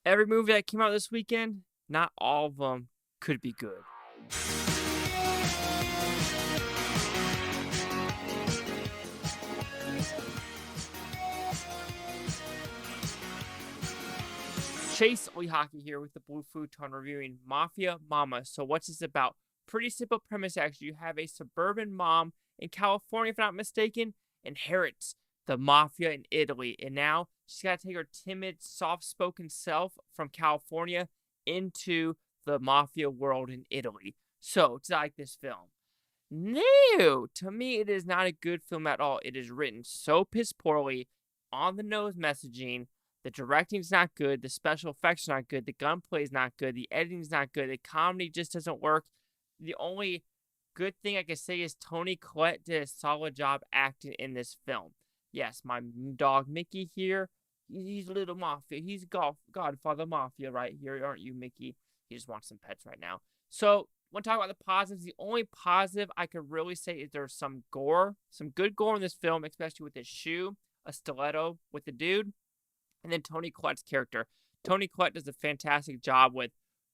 Every movie that came out this weekend, not all of them could be good. Chase Hockey here with the Blue Futon reviewing Mafia Mama. So what's this about? Pretty simple premise, actually. You have a suburban mom in California, if I'm not mistaken, inherits the mafia in Italy. And now she's got to take her timid, soft-spoken self from California into the mafia world in Italy. So, it's like this film. No! To me, it is not a good film at all. It is written so piss poorly, on-the-nose messaging. The directing's not good. The special effects are not good. The gunplay is not good. The editing's not good. The comedy just doesn't work. The only good thing I can say is Toni Collette did a solid job acting in this film. Yes, my dog Mickey here, he's a little mafia. He's Godfather Mafia right here, aren't you, Mickey? He just wants some pets right now. So, when talking about the positives, the only positive I could really say is there's some gore, some good gore in this film, especially with his shoe, a stiletto with the dude. And then Toni Collette's character. Toni Collette does a fantastic job with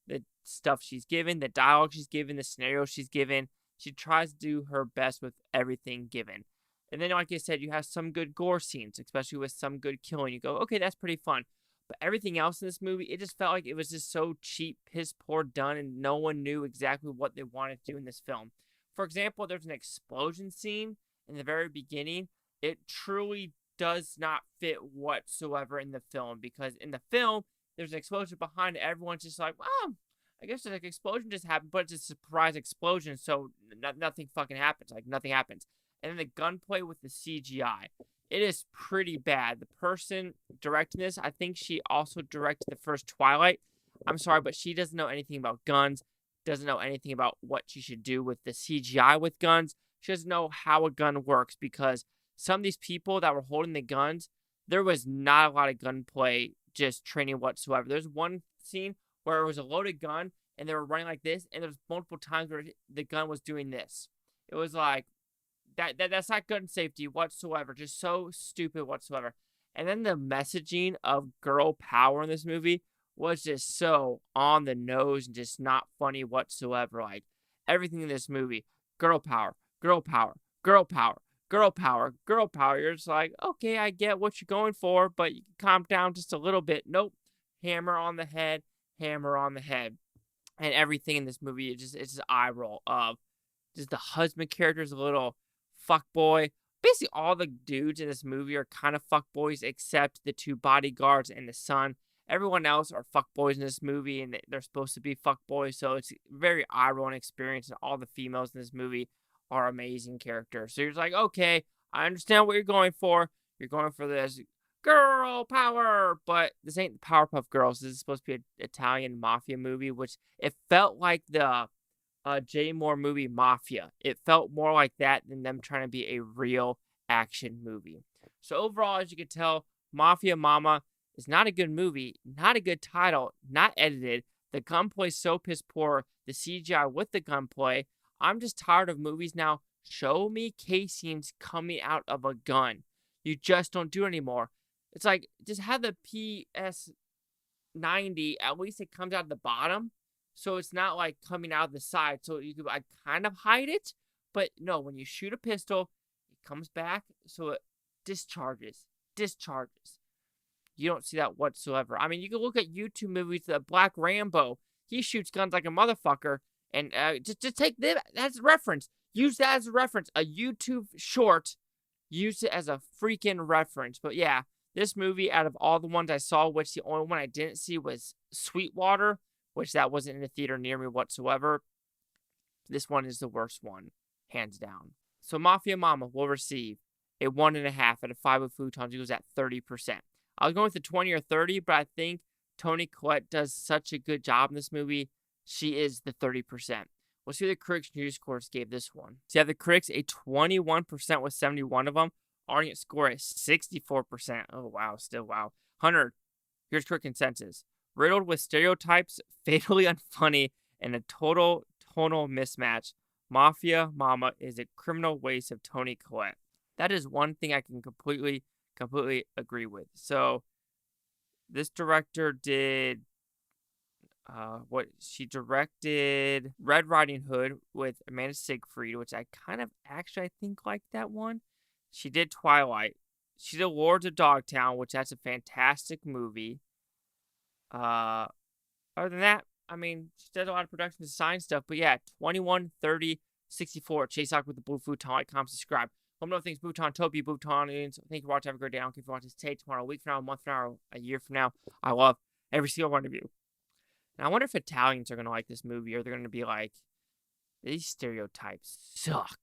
the stuff she's given, the dialogue she's given, the scenario she's given. She tries to do her best with everything given. And then, like I said, you have some good gore scenes, especially with some good killing. You go, okay, that's pretty fun. But everything else in this movie, it just felt like it was just so cheap, piss poor done, and no one knew exactly what they wanted to do in this film. For example, there's an explosion scene in the very beginning. It truly does not fit whatsoever in the film, because in the film there's an explosion behind it. Everyone's just like, wow, I guess an explosion just happened, but it's a surprise explosion, so nothing fucking happens. Like, nothing happens. And then the gunplay with the CGI, it is pretty bad. The person directing this, I think she also directed the first Twilight. I'm sorry, but she doesn't know anything about guns, doesn't know anything about what she should do with the CGI with guns. She doesn't know how a gun works, because some of these people that were holding the guns, there was not a lot of gunplay, just training whatsoever. There's one scene where it was a loaded gun, and they were running like this, and there's multiple times where the gun was doing this. It was like, that's not gun safety whatsoever. Just so stupid whatsoever. And then the messaging of girl power in this movie was just so on the nose and just not funny whatsoever. Like, everything in this movie, girl power, girl power, girl power. Girl power, girl power. You're just like, okay, I get what you're going for, but you can calm down just a little bit. Nope. Hammer on the head, hammer on the head. And everything in this movie, it's just eye roll of just the husband character is a little fuckboy. Basically, all the dudes in this movie are kind of fuckboys, except the two bodyguards and the son. Everyone else are fuckboys in this movie, and they're supposed to be fuckboys, so it's very eye rolling experience, and all the females in this movie are amazing characters. So you're just like, okay, I understand what you're going for. You're going for this girl power, but this ain't the Powerpuff Girls. This is supposed to be an Italian mafia movie, which it felt like the J. Moore movie Mafia. It felt more like that than them trying to be a real action movie. So overall, as you can tell, Mafia Mama is not a good movie, not a good title, not edited. The gunplay is so piss poor. The CGI with the gunplay. I'm just tired of movies now. Show me casings coming out of a gun. You just don't do it anymore. It's like, just have the PS90, at least it comes out the bottom, so it's not like coming out the side, so you could like kind of hide it. But no, when you shoot a pistol, it comes back, so it discharges. You don't see that whatsoever. I mean, you can look at YouTube movies, the Black Rambo. He shoots guns like a motherfucker. And just take that as a reference. Use that as a reference. A YouTube short. Use it as a freaking reference. But yeah, this movie, out of all the ones I saw, which the only one I didn't see was Sweetwater, which that wasn't in a theater near me whatsoever. This one is the worst one, hands down. So Mafia Mama will receive a 1.5 out of 5 of Futons. It goes at 30%. I was going with the 20 or 30, but I think Toni Collette does such a good job in this movie. She is the 30%. We'll see what the critics' news scores gave this one. So you have the critics a 21% with 71 of them. Audience score is 64%. Oh, wow. Still, wow. 100. Here's critic consensus. Riddled with stereotypes, fatally unfunny, and a total tonal mismatch, Mafia Mama is a criminal waste of Toni Collette. That is one thing I can completely agree with. So This director did what she directed Red Riding Hood with Amanda Siegfried, which I kind of actually I think like that one. She did Twilight. She did Lords of Dogtown, which that's a fantastic movie. Uh Other than that, I mean, she does a lot of production design stuff, but yeah, 21, 30, 64. Chase Hawk with the Blue Futon. Like, comment, subscribe. Let me know things Bhutan, Topi, Bhutanians. Thank you for watching. Have a great day. I don't care if you watch this today, tomorrow, a week from now, a month from now, a year from now. I love every single one of you. And I wonder if Italians are going to like this movie, or they're going to be like, these stereotypes suck.